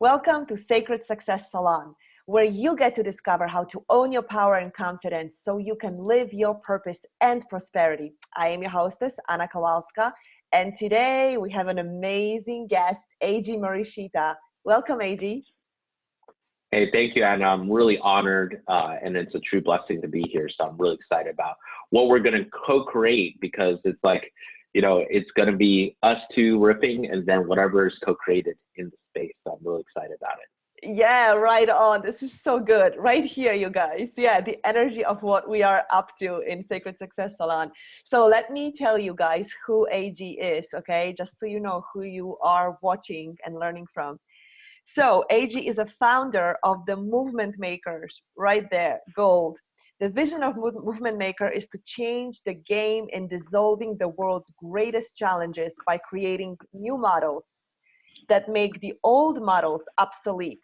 Welcome to Sacred Success Salon, where you get to discover how to own your power and confidence so you can live your purpose and prosperity. I am your hostess, Anna Kowalska, and today we have an amazing guest, Eiji Morishita. Welcome, Eiji. Hey, thank you, Anna. I'm really honored, and it's a true blessing to be here. So I'm really excited about what we're going to co-create, because it's like, it's going to be us two ripping and then whatever is co-created in the space. So I'm really excited about it. Yeah, right on. This is so good. Right here, you guys. Yeah, the energy of what we are up to in Sacred Success Salon. So let me tell you guys who Eiji is, okay? Just so you know who you are watching and learning from. So Eiji is a founder of the Movement Makers, right there, gold. The vision of Movement Maker is to change the game in dissolving the world's greatest challenges by creating new models that make the old models obsolete.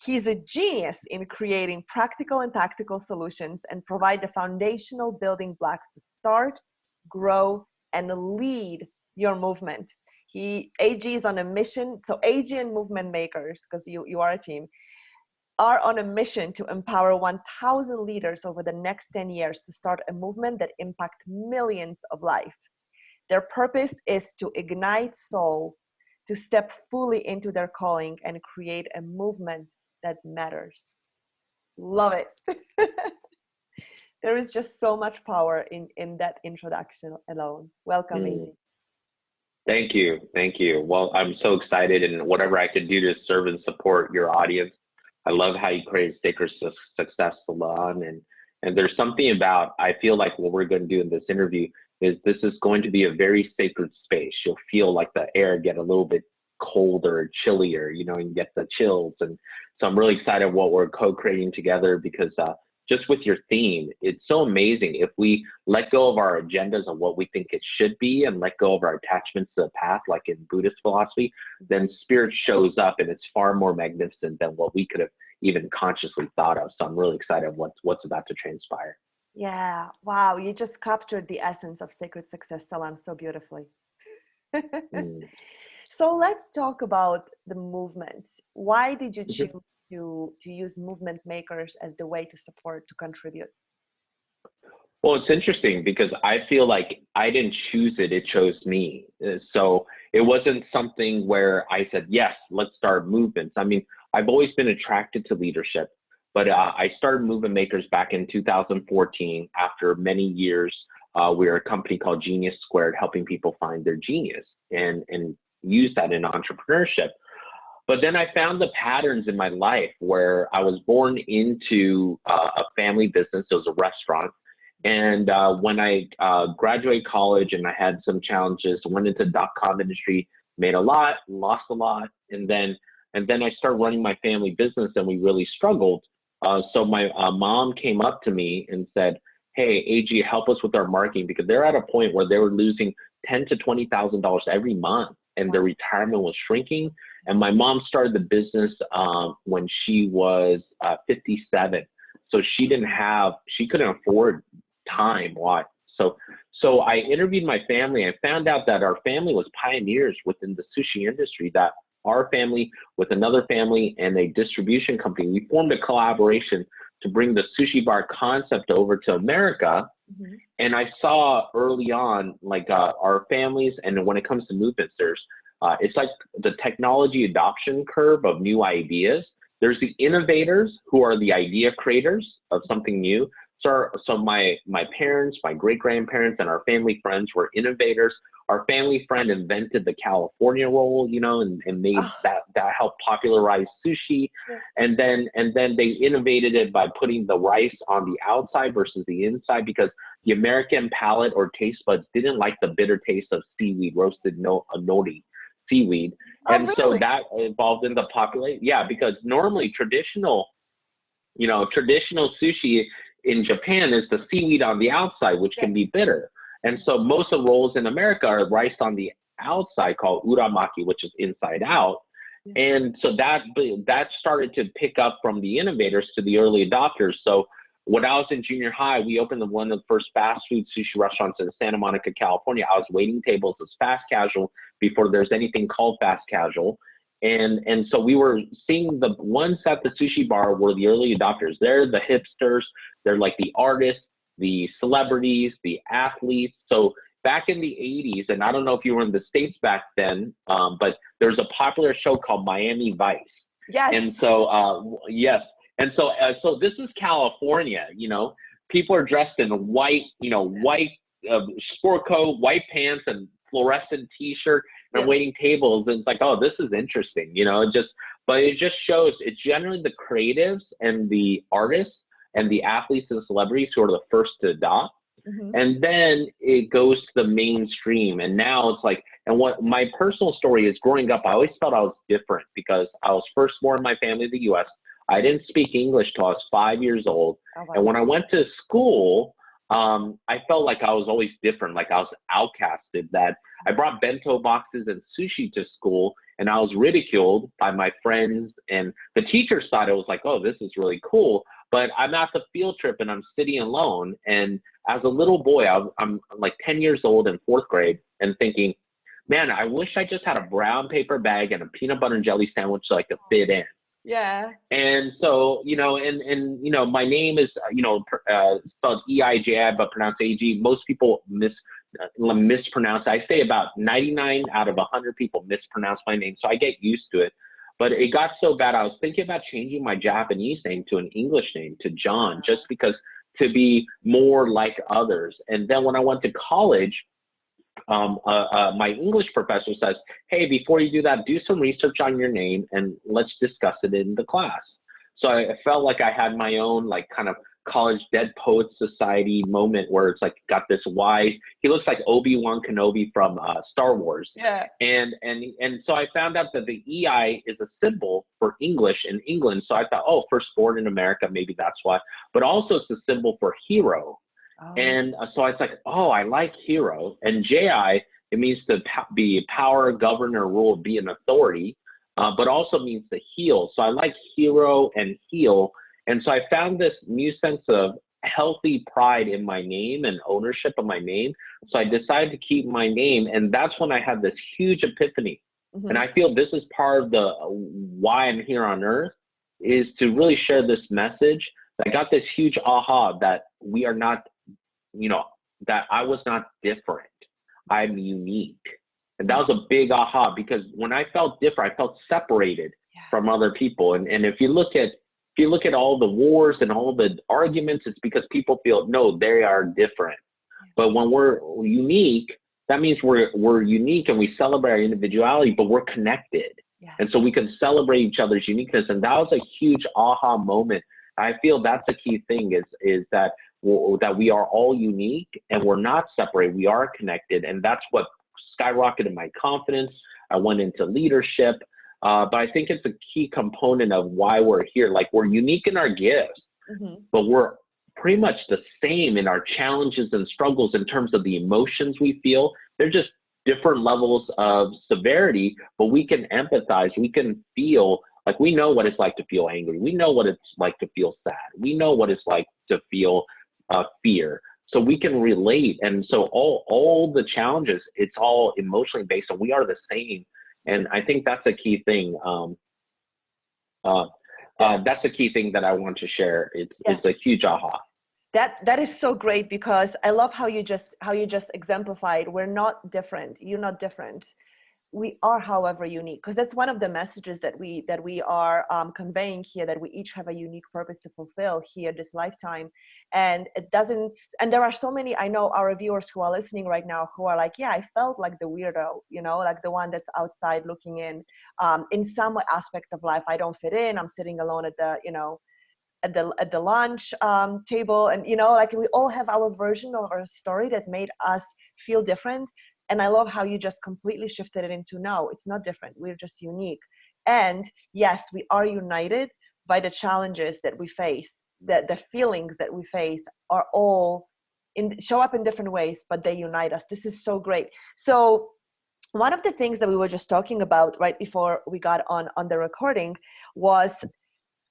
He's a genius in creating practical and tactical solutions and provide the foundational building blocks to start, grow, and lead your movement. Eiji is on a mission. So Eiji and Movement Makers, because you are a team, are on a mission to empower 1,000 leaders over the next 10 years to start a movement that impacts millions of lives. Their purpose is to ignite souls to step fully into their calling and create a movement that matters. Love it. There is just so much power in that introduction alone. Welcome, Eiji. Thank you. Thank you. Well, I'm so excited, and whatever I could do to serve and support your audience. I love how you create Sacred Success Salon, and there's something about, I feel like what we're going to do in this interview is this is going to be a very sacred space. You'll feel like the air get a little bit colder, chillier, and get the chills. And so I'm really excited what we're co-creating together, because just with your theme, it's so amazing. If we let go of our agendas of what we think it should be and let go of our attachments to the path, like in Buddhist philosophy, then spirit shows up, and it's far more magnificent than what we could have even consciously thought of. So I'm really excited what's about to transpire. Yeah, wow, you just captured the essence of Sacred Success Salon so beautifully. So let's talk about the movements. Why did you choose to use Movement Makers as the way to support, to contribute? Well, it's interesting because I feel like I didn't choose it, it chose me. So it wasn't something where I said, yes, let's start movements. I mean, I've always been attracted to leadership, but I started Movement Makers back in 2014 after many years. We're a company called Genius Squared, helping people find their genius and use that in entrepreneurship. But then I found the patterns in my life where I was born into a family business. It was a restaurant. And when I graduated college and I had some challenges, went into the .com industry, made a lot, lost a lot. And then I started running my family business, and we really struggled. So my mom came up to me and said, hey, Eiji, help us with our marketing, because they're at a point where they were losing $10,000 to $20,000 every month, and their retirement was shrinking. And my mom started the business when she was 57. So she couldn't afford time. Why? So I interviewed my family and found out that our family was pioneers within the sushi industry, that our family with another family and a distribution company, we formed a collaboration to bring the sushi bar concept over to America. And I saw early on, like our families, and when it comes to movements, it's like the technology adoption curve of new ideas. There's the innovators who are the idea creators of something new. So my parents, my great-grandparents, and our family friends were innovators. Our family friend invented the California roll, and made that helped popularize sushi. And then they innovated it by putting the rice on the outside versus the inside, because the American palate or taste buds didn't like the bitter taste of seaweed, roasted nori seaweed. And so that evolved in the population. Yeah, because normally traditional sushi in Japan is the seaweed on the outside, which can be bitter. And so most of the rolls in America are rice on the outside, called uramaki, which is inside out. And so that started to pick up from the innovators to the early adopters. So when I was in junior high, we opened one of the first fast food sushi restaurants in Santa Monica, California. I was waiting tables as fast casual before there's anything called fast casual. And so we were seeing the ones at the sushi bar were the early adopters. They're the hipsters. They're like the artists, the celebrities, the athletes. So back in the 80s, and I don't know if you were in the States back then, but there's a popular show called Miami Vice. Yes. And so, yes. And so, so this is California, you know, people are dressed in white, you know, white sport coat, white pants, and fluorescent t-shirt, and waiting tables. And it's like, oh, this is interesting, you know, but it just shows it's generally the creatives and the artists and the athletes and celebrities who are the first to adopt. And then it goes to the mainstream. And now it's like, and what my personal story is, growing up, I always felt I was different because I was first born in my family in the US. I didn't speak English till I was 5 years old. Oh, wow. And when I went to school, I felt like I was always different, like I was outcasted, that I brought bento boxes and sushi to school, and I was ridiculed by my friends, and the teachers thought it was like, oh, this is really cool. But I'm at the field trip and I'm sitting alone. And as a little boy, I'm like 10 years old in fourth grade and thinking, man, I wish I just had a brown paper bag and a peanut butter and jelly sandwich so I could fit in. Yeah. And so, you know, and you know, my name is, you know, spelled Eiji, but pronounced Eiji. Most people mispronounce it. I say about 99 out of 100 people mispronounce my name, so I get used to it. But it got so bad, I was thinking about changing my Japanese name to an English name, to John, just because, to be more like others. And then when I went to college, my English professor says, hey, before you do that, do some research on your name and let's discuss it in the class. So I felt like I had my own like kind of college Dead Poets Society moment where it's like got this wise, he looks like Obi-Wan Kenobi from Star Wars. Yeah. And so I found out that the EI is a symbol for English in England. So I thought, oh, firstborn in America, maybe that's why. But also it's a symbol for hero. Oh. And so I was like, oh, I like hero. And JI, it means to be power, governor, rule, be an authority, but also means to heal. So I like hero and heal. And so I found this new sense of healthy pride in my name and ownership of my name. So I decided to keep my name. And that's when I had this huge epiphany. And I feel this is part of the why I'm here on earth, is to really share this message. I got this huge aha that we are not, you know, that I was not different. I'm unique. And that was a big aha, because when I felt different, I felt separated from other people. And if you look at all the wars and all the arguments, it's because people feel, no, they are different. But when we're unique, that means we're unique and we celebrate our individuality, but we're connected. Yeah. And so we can celebrate each other's uniqueness. And that was a huge aha moment. I feel that's a key thing, is that we are all unique and we're not separated. We are connected. And that's what skyrocketed my confidence. I went into leadership. But I think it's a key component of why we're here. Like, we're unique in our gifts, but we're pretty much the same in our challenges and struggles in terms of the emotions we feel. They're just different levels of severity, but we can empathize. We can feel like we know what it's like to feel angry. We know what it's like to feel sad. We know what it's like to feel fear. So we can relate. And so all the challenges, it's all emotionally based, and we are the same. And I think that's a key thing. That's a key thing that I want to share. It's a huge aha. That is so great, because I love how you just exemplified. We're not different. You're not different. We are, however, unique, because that's one of the messages that we are conveying here, that we each have a unique purpose to fulfill here this lifetime. And it doesn't, and there are so many, I know our viewers who are listening right now who are like, yeah, I felt like the weirdo, you know, like the one that's outside looking in some aspect of life. I don't fit in. I'm sitting alone at the, you know, at the lunch table, and, you know, like we all have our version of our story that made us feel different. And I love how you just completely shifted it into, no, it's not different. We're just unique. And yes, we are united by the challenges that we face. The feelings that we face are all show up in different ways, but they unite us. This is so great. So one of the things that we were just talking about right before we got on the recording was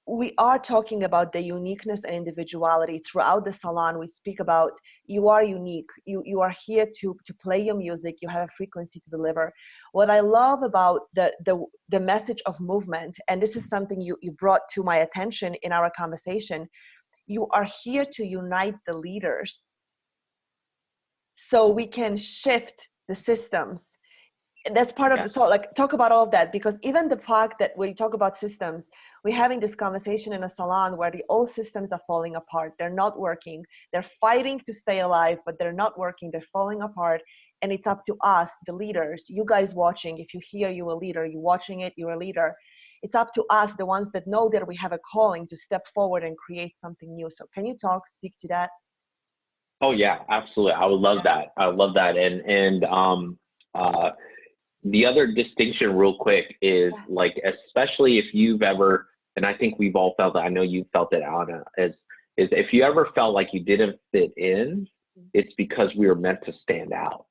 we are talking about the uniqueness and individuality throughout the salon. We speak about you are unique. You are here to play your music. You have a frequency to deliver. What I love about the message of movement, and this is something you brought to my attention in our conversation, you are here to unite the leaders so we can shift the systems. That's part of the, so like talk about all of that, because even the fact that we talk about systems, we're having this conversation in a salon where the old systems are falling apart. They're not working. They're fighting to stay alive, but they're not working. They're falling apart. And it's up to us, the leaders, you guys watching. If you hear you're a leader, you're watching it, you're a leader. It's up to us, the ones that know that we have a calling, to step forward and create something new. So can you speak to that? Oh yeah, absolutely. I would love that. I would love that. And the other distinction real quick is like, especially if you've ever, and I think we've all felt it, I know you felt it, Anna, is if you ever felt like you didn't fit in, it's because we were meant to stand out,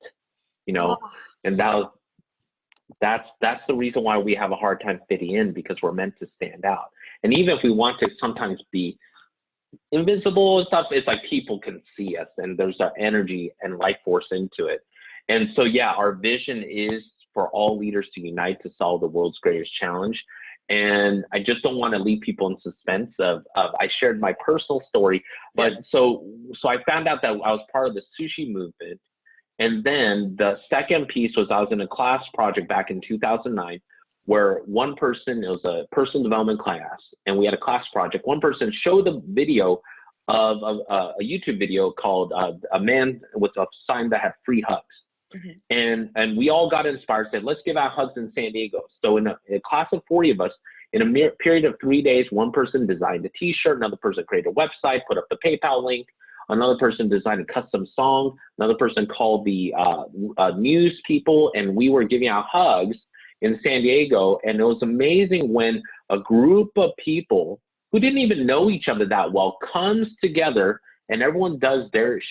you know, and that's the reason why we have a hard time fitting in, because we're meant to stand out. And even if we want to sometimes be invisible and stuff, it's like people can see us and there's an energy and life force into it. And so, yeah, our vision is for all leaders to unite to solve the world's greatest challenge. And I just don't want to leave people in suspense of I shared my personal story, but so I found out that I was part of the sushi movement. And then the second piece was I was in a class project back in 2009 where one person, it was a personal development class, and we had a class project. One person showed a video of a YouTube video called A Man with a Sign That Had Free Hugs. And we all got inspired, said, let's give out hugs in San Diego. So in a class of 40 of us, in a period of 3 days, one person designed a t-shirt, another person created a website, put up the PayPal link, another person designed a custom song, another person called the news people, and we were giving out hugs in San Diego. And it was amazing when a group of people who didn't even know each other that well comes together and everyone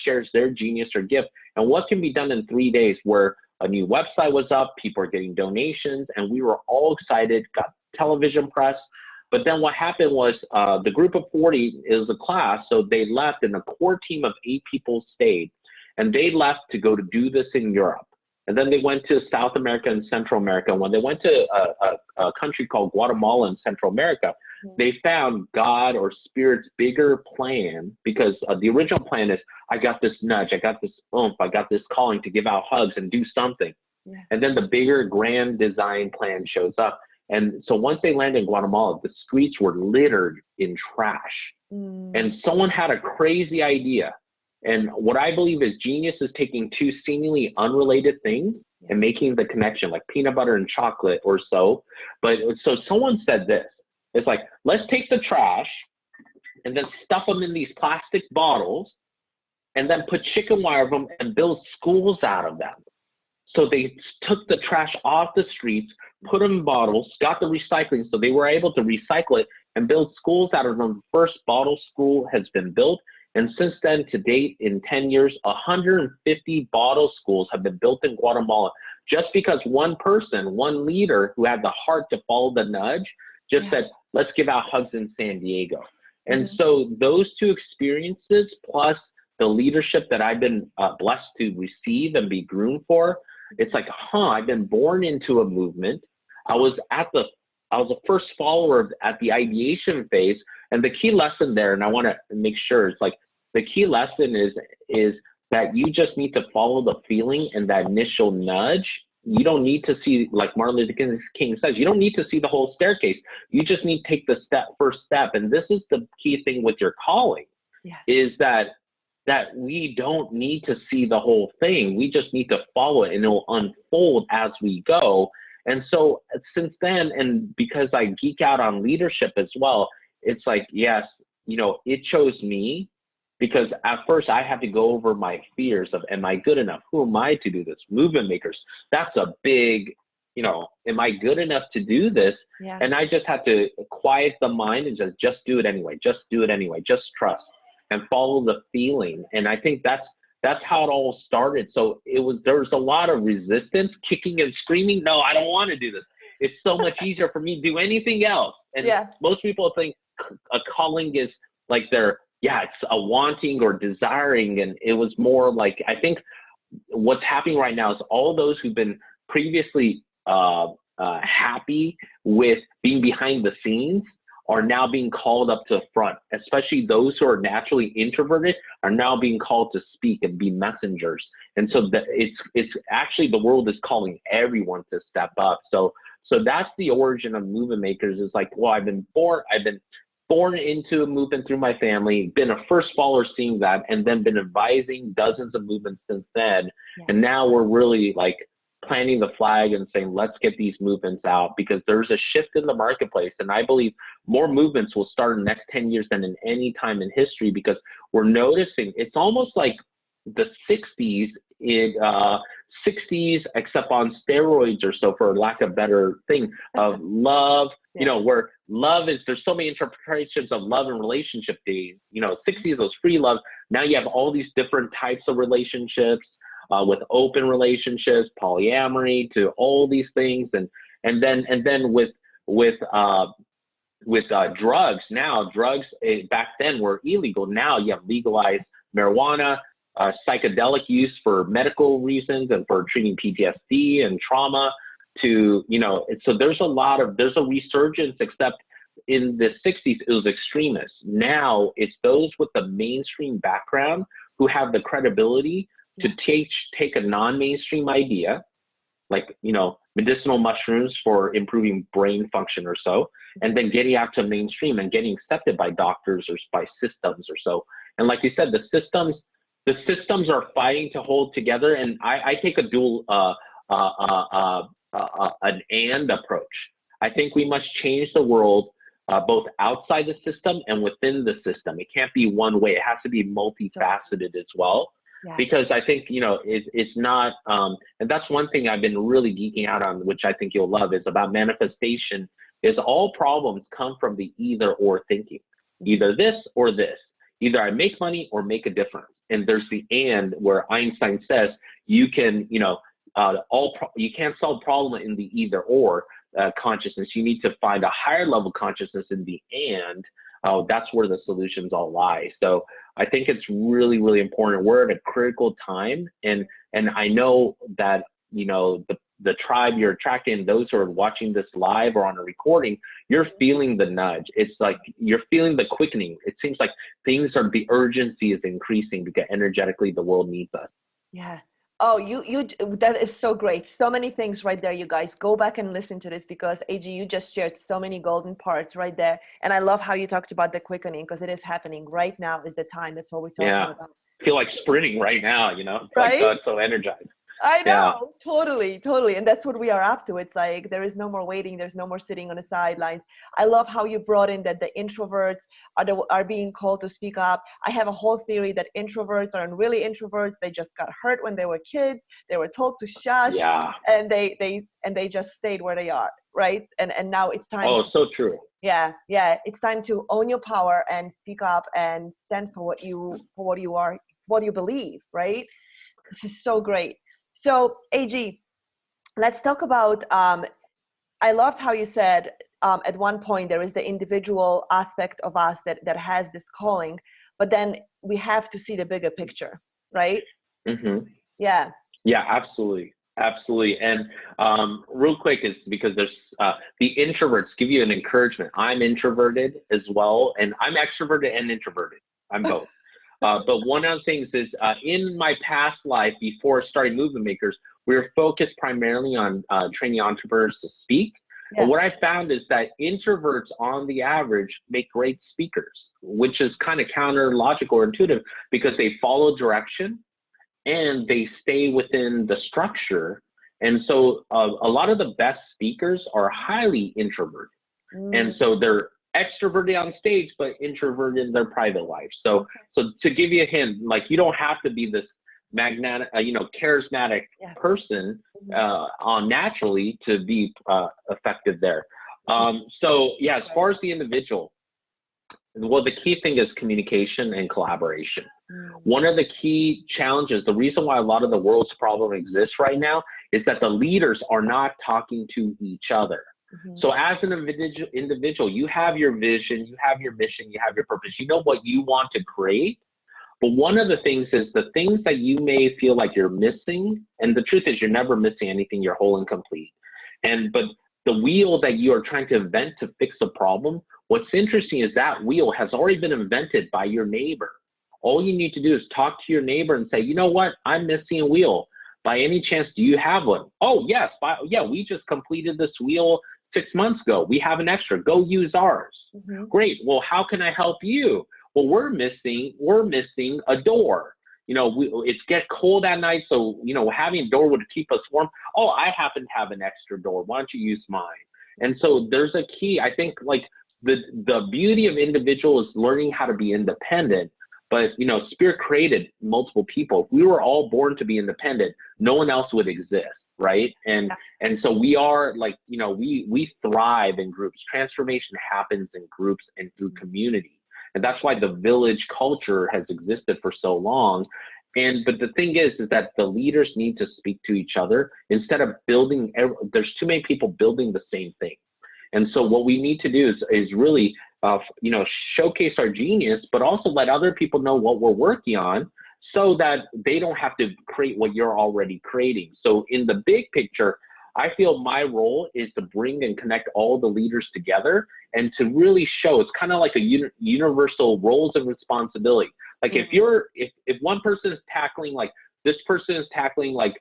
shares their genius or gift. And what can be done in 3 days, where a new website was up, people are getting donations, and we were all excited, got television press. But then what happened was the group of 40 is a class, so they left, and a core team of 8 people stayed. And they left to go to do this in Europe. And then they went to South America and Central America. And when they went to a country called Guatemala in Central America, they found God or Spirit's bigger plan, because the original plan is, I got this nudge, I got this oomph, I got this calling to give out hugs and do something. And then the bigger grand design plan shows up. And so once they landed in Guatemala, the streets were littered in trash. And someone had a crazy idea. And what I believe is genius is taking two seemingly unrelated things and making the connection, like peanut butter and chocolate or so. But so someone said this, it's like, let's take the trash and then stuff them in these plastic bottles and then put chicken wire of them and build schools out of them. So they took the trash off the streets, put them in bottles, got the recycling, so they were able to recycle it and build schools out of them. The first bottle school has been built. And since then, to date, in 10 years, 150 bottle schools have been built in Guatemala, just because one person, one leader who had the heart to follow the nudge, just said, let's give out hugs in San Diego. And so those two experiences, plus the leadership that I've been blessed to receive and be groomed for, it's like, I've been born into a movement. I was a first follower at the ideation phase. And the key lesson there, and I want to make sure, it's like, the key lesson is that you just need to follow the feeling and that initial nudge. You don't need to see, like Martin Luther King says, you don't need to see the whole staircase. You just need to take the first step. And this is the key thing with your calling, is that we don't need to see the whole thing. We just need to follow it, and it will unfold as we go. And so since then, and because I geek out on leadership as well, it's like, yes, it chose me, because at first I had to go over my fears of, am I good enough? Who am I to do this? Movement makers, that's a big, am I good enough to do this? And I just had to quiet the mind and just do it anyway. Just do it anyway. Just trust and follow the feeling. And I think that's how it all started. So there was a lot of resistance, kicking and screaming. No, I don't want to do this. It's so much easier for me to do anything else. And most people think, a calling is like it's a wanting or desiring. And it was more like, I think what's happening right now is all those who've been previously happy with being behind the scenes are now being called up to the front, especially those who are naturally introverted are now being called to speak and be messengers. And so it's actually, the world is calling everyone to step up. So that's the origin of movement makers. Is like, well, I've been born into a movement through my family, been a first follower seeing that, and then been advising dozens of movements since then. Yeah. And now we're really like planting the flag and saying, let's get these movements out, because there's a shift in the marketplace. And I believe more movements will start in the next 10 years than in any time in history, because we're noticing it's almost like the 60s, 60s, except on steroids or so, for lack of better thing, of love, you know, where love is, there's so many interpretations of love and relationship days, 60s, those free love. Now you have all these different types of relationships, with open relationships, polyamory, to all these things. And then with drugs, now drugs back then were illegal. Now you have legalized marijuana, psychedelic use for medical reasons and for treating PTSD and trauma, to, so there's a resurgence, except in the 60s, it was extremists. Now it's those with the mainstream background who have the credibility to take a non-mainstream idea, like, medicinal mushrooms for improving brain function or so, and then getting out to mainstream and getting accepted by doctors or by systems or so. And like you said, the systems are fighting to hold together. And I take a dual, an and approach. I think we must change the world, both outside the system and within the system. It can't be one way. It has to be multifaceted as well. Yeah. Because I think, it's not, and that's one thing I've been really geeking out on, which I think you'll love, is about manifestation, is all problems come from the either or thinking, either this or this, either I make money or make a difference. And there's the and, where Einstein says you can, you can't solve problem in the either or consciousness. You need to find a higher level consciousness in the and. That's where the solutions all lie. So I think it's really, really important. We're at a critical time, and I know that, the tribe you're attracting, those who are watching this live or on a recording, you're feeling the nudge. It's like you're feeling the quickening. It seems like the urgency is increasing, because energetically the world needs us. Yeah. Oh, that is so great. So many things right there, you guys. Go back and listen to this, because Eiji, you just shared so many golden parts right there. And I love how you talked about the quickening, because it is happening right now is the time. That's what we're talking about. I feel like sprinting right now, right? Like, so energized. I know, totally. And that's what we are up to. It's like, there is no more waiting. There's no more sitting on the sidelines. I love how you brought in that the introverts are being called to speak up. I have a whole theory that introverts aren't really introverts. They just got hurt when they were kids. They were told to shush, and they just stayed where they are, right? And now it's time. Oh, so true. Yeah. It's time to own your power and speak up and stand for what you are, what you believe, right? This is so great. So, Eiji, let's talk about, I loved how you said at one point there is the individual aspect of us that has this calling, but then we have to see the bigger picture, right? Mm-hmm. Yeah. Yeah, absolutely. Absolutely. And real quick, is because there's the introverts give you an encouragement. I'm introverted as well, and I'm extroverted and introverted. I'm both. But one of the things is, in my past life, before starting Movement Makers, we were focused primarily on training entrepreneurs to speak. Yeah. And what I found is that introverts, on the average, make great speakers, which is kind of counter logical or intuitive, because they follow direction and they stay within the structure. And so a lot of the best speakers are highly introverted. And so they're extroverted on stage, but introverted in their private life. So to give you a hint, like, you don't have to be this magnetic, charismatic person naturally to be effective there. As far as the individual, well, the key thing is communication and collaboration. One of the key challenges, the reason why a lot of the world's problem exists right now, is that the leaders are not talking to each other. Mhm. So as an individual, you have your vision, you have your mission, you have your purpose, you know what you want to create. But one of the things is the things that you may feel like you're missing, and the truth is you're never missing anything, you're whole and complete. But the wheel that you are trying to invent to fix a problem, what's interesting is that wheel has already been invented by your neighbor. All you need to do is talk to your neighbor and say, you know what, I'm missing a wheel. By any chance, do you have one? Oh, yes. Yeah, we just completed this wheel 6 months ago. We have an extra. Go use ours. Mhm. Great. Well, how can I help you? Well, we're missing a door. It's get cold at night, so having a door would keep us warm. Oh, I happen to have an extra door. Why don't you use mine? And so there's a key. I think like the beauty of individual is learning how to be independent. But Spirit created multiple people. If we were all born to be independent, no one else would exist, right? And so we are like, we thrive in groups. Transformation happens in groups and through community. And that's why the village culture has existed for so long. But the thing is that the leaders need to speak to each other instead of building. There's too many people building the same thing. And so what we need to do is really, showcase our genius, but also let other people know what we're working on so that they don't have to create what you're already creating. So in the big picture, I feel my role is to bring and connect all the leaders together and to really show it's kind of like a universal roles and responsibility. Like if one person is tackling like this person is tackling like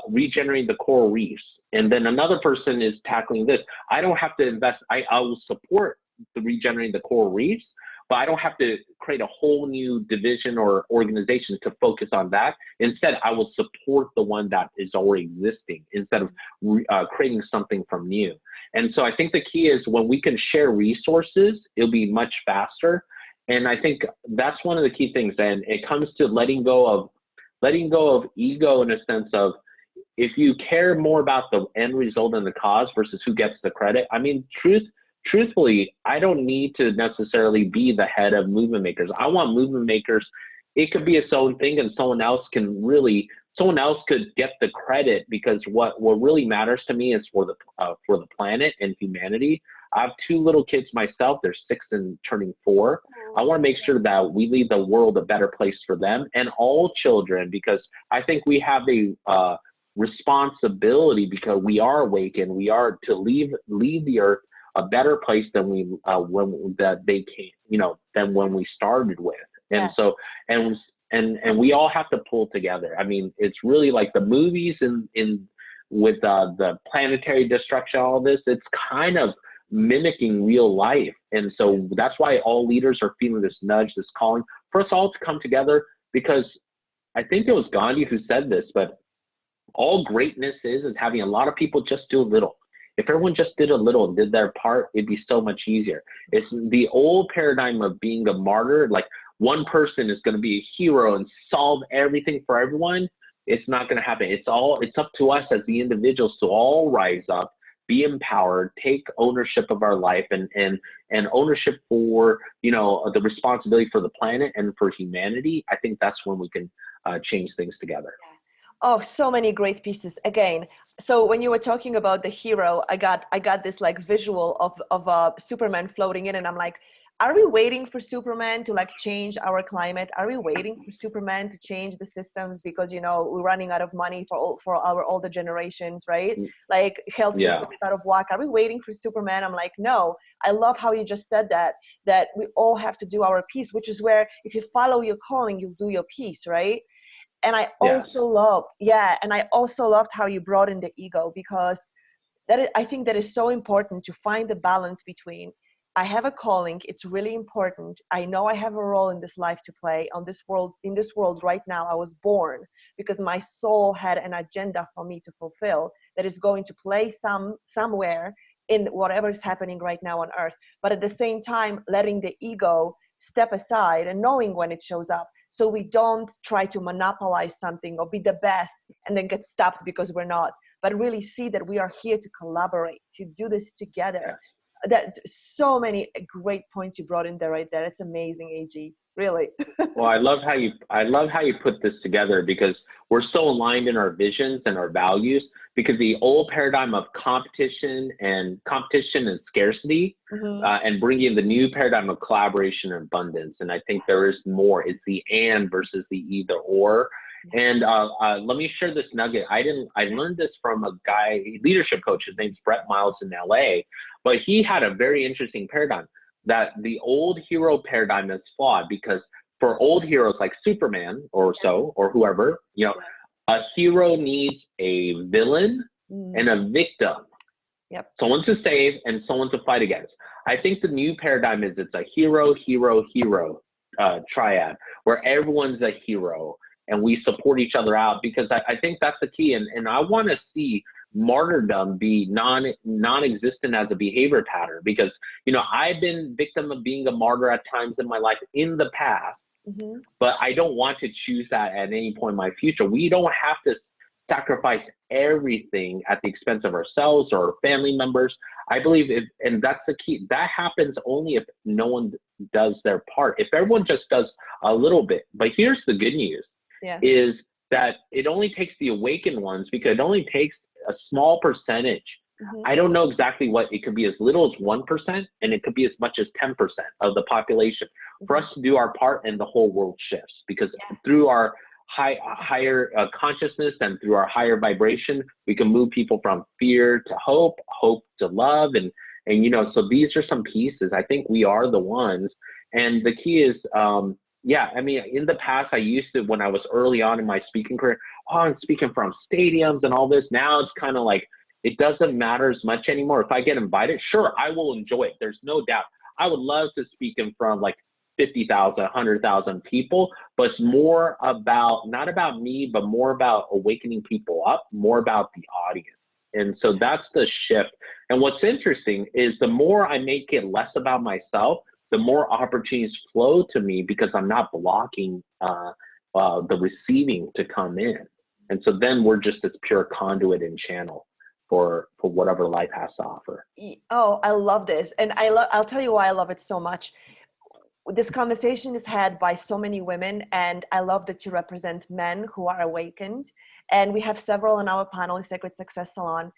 regenerating the coral reefs, and then another person is tackling this, I don't have to invest. I will support the regenerating the coral reefs, but I don't have to create a whole new division or organization to focus on that. Instead, I will support the one that is already existing instead of creating something from new. And so I think the key is when we can share resources, it'll be much faster. And I think that's one of the key things. And it comes to letting go of ego in a sense of, if you care more about the end result and the cause versus who gets the credit. I mean, truthfully, I don't need to necessarily be the head of movement makers. I want movement makers. It could be its own thing, and someone else could get the credit, because what really matters to me is for the planet and humanity. I have 2 little kids myself. They're 6 and turning 4. I want to make sure that we leave the world a better place for them and all children, because I think we have a responsibility, because we are awakened. We are to leave the earth a better place than they came, than when we started with. And so, and we all have to pull together. I mean, it's really like the movies with the planetary destruction, all this, it's kind of mimicking real life. And so that's why all leaders are feeling this nudge, this calling for us all to come together, because I think it was Gandhi who said this, but all greatness is having a lot of people just do a little. If everyone just did a little and did their part, it'd be so much easier. It's the old paradigm of being a martyr, like one person is going to be a hero and solve everything for everyone. It's not going to happen. It's up to us as the individuals to all rise up, be empowered, take ownership of our life, and ownership for, the responsibility for the planet and for humanity. I think that's when we can change things together. Oh, so many great pieces. Again, so when you were talking about the hero, I got this like visual of Superman floating in, and I'm like, are we waiting for Superman to like change our climate? Are we waiting for Superman to change the systems because we're running out of money for our older generations, right? Like health systems out of whack. Are we waiting for Superman? I'm like, no. I love how you just said that we all have to do our piece, which is where if you follow your calling, you'll do your piece, right? And I also loved how you brought in the ego, because I think that is so important to find the balance between, I have a calling, it's really important. I know I have a role in this life to play in this world right now. I was born because my soul had an agenda for me to fulfill that is going to play somewhere in whatever is happening right now on earth. But at the same time, letting the ego step aside and knowing when it shows up, so we don't try to monopolize something or be the best and then get stopped because we're not, but really see that we are here to collaborate, to do this together. that so many great points you brought in there right there. It's amazing, AG. Really. Well, I love how you put this together, because we're so aligned in our visions and our values, because the old paradigm of competition and scarcity, and bringing the new paradigm of collaboration and abundance. And I think there is more. It's the and versus the either or. And let me share this nugget. I learned this from a leadership coach. His name's Brett Miles in LA, but he had a very interesting paradigm, that the old hero paradigm is flawed, because for old heroes like Superman or whoever, a hero needs a villain and a victim. Yep. Someone to save and someone to fight against. I think the new paradigm is it's a hero triad, where everyone's a hero and we support each other out, because I think that's the key. And I want to see martyrdom be non-existent as a behavior pattern, because I've been victim of being a martyr at times in my life in the past, but I don't want to choose that at any point in my future. We don't have to sacrifice everything at the expense of ourselves or our family members. I believe and that's the key, that happens only if no one does their part. If everyone just does a little bit. But here's the good news, is that it only takes the awakened ones, because it only takes a small percentage. I don't know exactly what, it could be as little as 1%, and it could be as much as 10% of the population, for us to do our part, and the whole world shifts. Because through our higher consciousness and through our higher vibration, we can move people from fear to hope to love, and so these are some pieces. I think we are the ones, and the key is I mean, in the past, I used to, when I was early on in my speaking career, I'm speaking from stadiums and all this. Now it's kind of like, it doesn't matter as much anymore. If I get invited, sure, I will enjoy it. There's no doubt. I would love to speak in front of like 50,000, 100,000 people, but it's more about, not about me, but more about awakening people up, more about the audience. And so that's the shift. And what's interesting is the more I make it less about myself, the more opportunities flow to me, because I'm not blocking the receiving to come in. And so then we're just this pure conduit and channel for whatever life has to offer. Oh, I love this. And I'll tell you why I love it so much. This conversation is had by so many women, and I love that you represent men who are awakened. And we have several on our panel in Sacred Success Salon,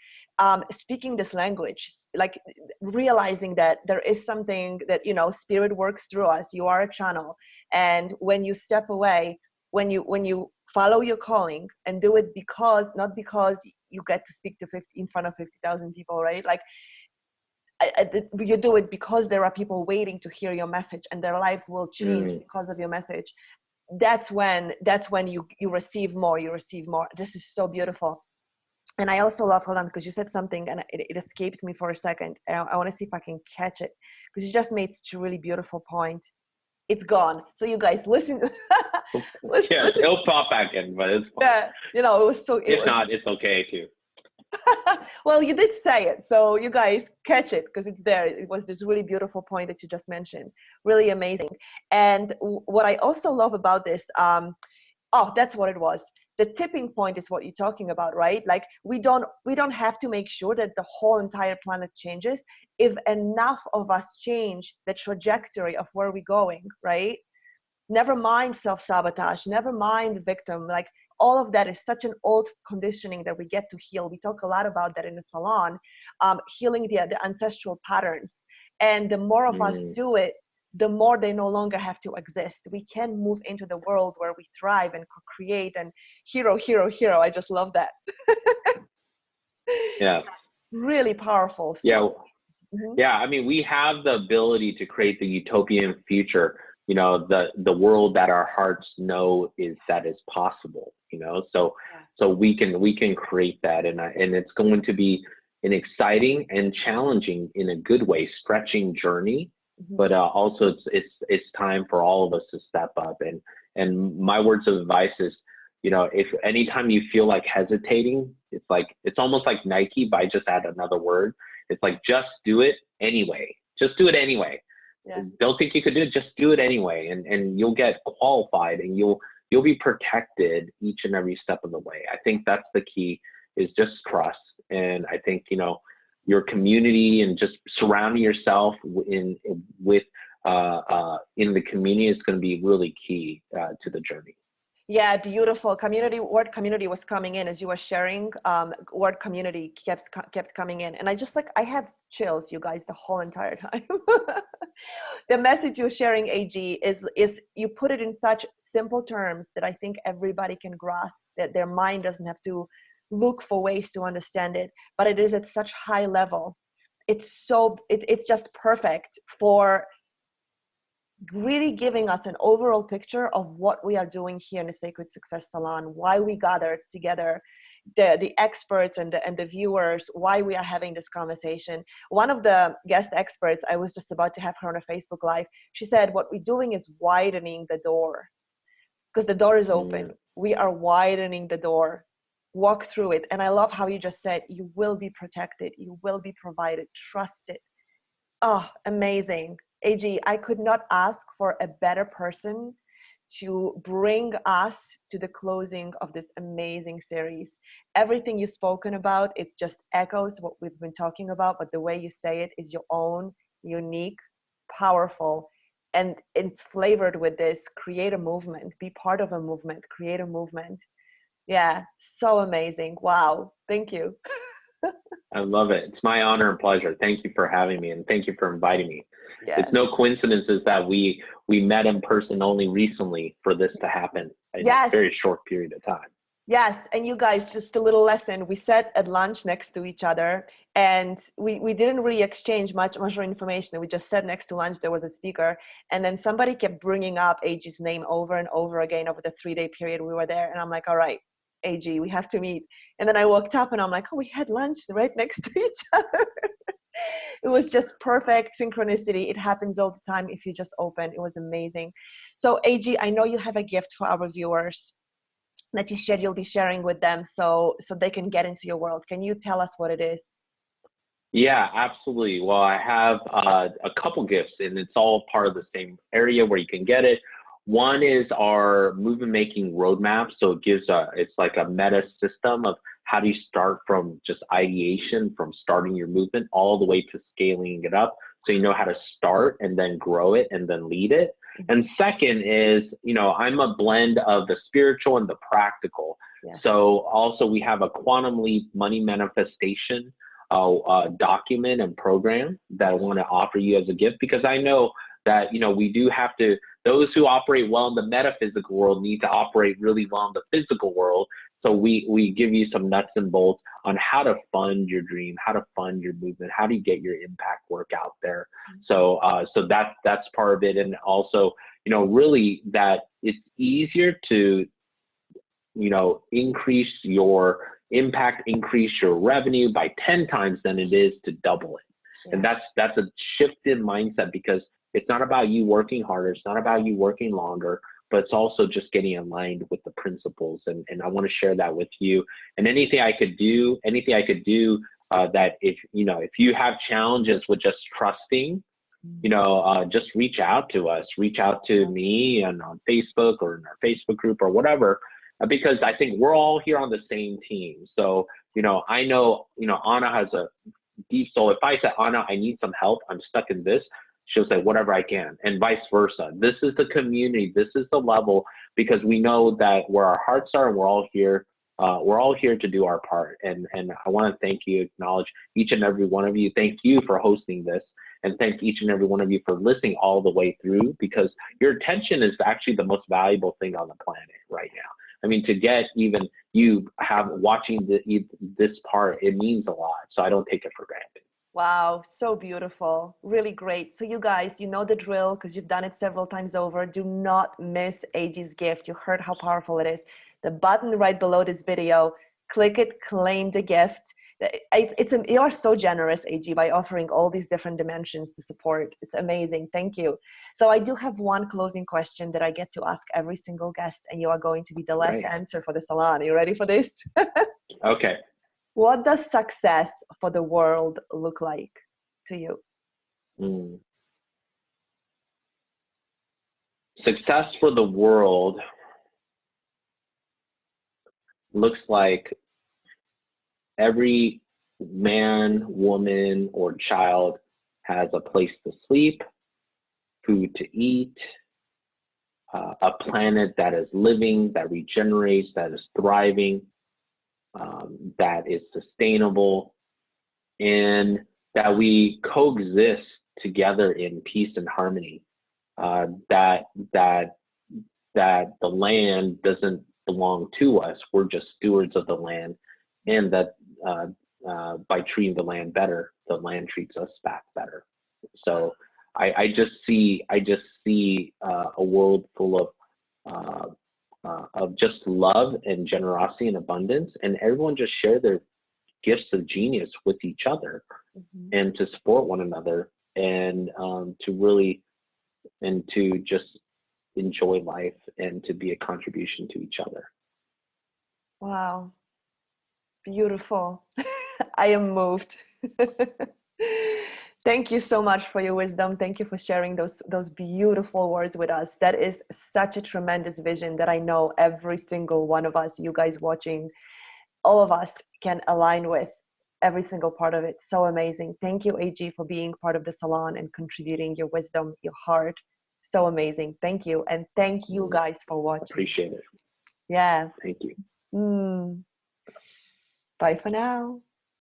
speaking this language, like realizing that there is something that, spirit works through us. You are a channel. And when you step away, when you follow your calling and do it not because you get to speak in front of 50,000 people, right? Like, you do it because there are people waiting to hear your message, and their life will change because of your message. That's when you receive more. This is so beautiful. And I also love, hold on, because you said something and it escaped me for a second. I want to see if I can catch it, because you just made such a really beautiful point. It's gone. So you guys listen. Listen. It'll pop back in, but it's fine. Yeah, it was so. If not, it's okay too. Well, you did say it, so you guys catch it, because it's there. It was this really beautiful point that you just mentioned. Really amazing. And what I also love about this, that's what it was. The tipping point is what you're talking about, right? Like, we don't have to make sure that the whole entire planet changes. If enough of us change the trajectory of where we're going, right? Never mind self-sabotage, never mind victim, like, all of that is such an old conditioning that we get to heal. We talk a lot about that in the salon, healing the ancestral patterns. And the more of us do it, the more they no longer have to exist. We can move into the world where we thrive and create, and hero. I just love that. Yeah. Really powerful. So, yeah. I mean, we have the ability to create the utopian future, the world that our hearts know is possible, so we can create that. And it's going to be an exciting and challenging, in a good way, stretching journey. But also it's time for all of us to step up. And my words of advice is, if anytime you feel like hesitating, it's almost like Nike, but I just add another word. It's like, just do it anyway. Just do it anyway. Yeah. Don't think you could do it. Just do it anyway, and you'll get qualified, and you'll be protected each and every step of the way. I think that's the key, is just trust. And I think your community and just surrounding yourself with in the community is going to be really key to the journey. Yeah, beautiful. Word community was coming in as you were sharing. Word community kept coming in, and I have chills, you guys, the whole entire time. The message you're sharing, AG, is you put it in such simple terms that I think everybody can grasp, that their mind doesn't have to look for ways to understand it, but it is at such high level. It's just perfect for really giving us an overall picture of what we are doing here in the Sacred Success Salon, why we gathered together, the experts and the viewers, why we are having this conversation. One of the guest experts, I was just about to have her on a Facebook Live, she said, what we're doing is widening the door, because the door is open. We are widening the door. Walk through it. And I love how you just said, you will be protected, you will be provided, trust it. Oh, amazing. AG, I could not ask for a better person to bring us to the closing of this amazing series. Everything you've spoken about, it just echoes what we've been talking about, but the way you say it is your own, unique, powerful, and it's flavored with this: create a movement, be part of a movement, create a movement. Yeah, so amazing. Wow. Thank you. I love it. It's my honor and pleasure. Thank you for having me, and thank you for inviting me. Yes. It's no coincidences that we met in person only recently for this to happen in a very short period of time. Yes, and you guys, just a little lesson. We sat at lunch next to each other, and we didn't really exchange much more information. We just sat next to lunch. There was a speaker, and then somebody kept bringing up Eiji's name over and over again over the 3-day period we were there. And I'm like, all right, Eiji, we have to meet. And then I walked up and I'm like, oh, we had lunch right next to each other. It was just perfect synchronicity. It happens all the time if you just open. It was amazing. So Eiji, I know you have a gift for our viewers that you said you'll be sharing with them so they can get into your world. Can you tell us what it is? Yeah, absolutely. Well, I have a couple gifts, and it's all part of the same area where you can get it. One is our movement making roadmap. So it gives it's like a meta system of how do you start from just ideation, from starting your movement all the way to scaling it up. So you know how to start and then grow it and then lead it. And second is, I'm a blend of the spiritual and the practical. Yeah. So also we have a Quantum Leap money manifestation document and program that I want to offer you as a gift, because I know that, we do have to, those who operate well in the metaphysical world need to operate really well in the physical world. So we give you some nuts and bolts on how to fund your dream, how to fund your movement, how do you get your impact work out there. So that's part of it. And also, really that it's easier to, increase your impact, increase your revenue by 10 times than it is to double it. Yeah. And that's a shift in mindset, because it's not about you working harder. It's not about you working longer, but it's also just getting aligned with the principles. And I want to share that with you. And anything I could do that if you have challenges with just trusting, just reach out to us, reach out to me and on Facebook or in our Facebook group or whatever, because I think we're all here on the same team. So, I know, Anna has a deep soul. If I say, Anna, I need some help, I'm stuck in this, she'll say whatever I can, and vice versa. This is the community. This is the level, because we know that where our hearts are, and we're all here to do our part. And I want to thank you, acknowledge each and every one of you. Thank you for hosting this, and thank each and every one of you for listening all the way through, because your attention is actually the most valuable thing on the planet right now. I mean, to get even you have watching this part, it means a lot. So I don't take it for granted. Wow, so beautiful. Really great. So you guys, you know the drill because you've done it several times over. Do not miss Eiji's gift. You heard how powerful it is. The button right below this video, click it, claim the gift. You are so generous, Eiji, by offering all these different dimensions to support. It's amazing. Thank you. So I do have one closing question that I get to ask every single guest, and you are going to be the last answer for the salon. Are you ready for this? Okay. What does success for the world look like to you? Success for the world looks like every man, woman, or child has a place to sleep, food to eat, a planet that is living, that regenerates, that is thriving, that is sustainable, and that we coexist together in peace and harmony. That the land doesn't belong to us; we're just stewards of the land, and that by treating the land better, the land treats us back better. So I just see a world full of just love and generosity and abundance, and everyone just share their gifts of genius with each other, and to support one another, and to just enjoy life and to be a contribution to each other. Wow. Beautiful. I am moved. Thank you so much for your wisdom. Thank you for sharing those beautiful words with us. That is such a tremendous vision that I know every single one of us, you guys watching, all of us can align with every single part of it. So amazing. Thank you, Eiji, for being part of the salon and contributing your wisdom, your heart. So amazing. Thank you. And thank you guys for watching. Appreciate it. Yeah. Thank you. Bye for now.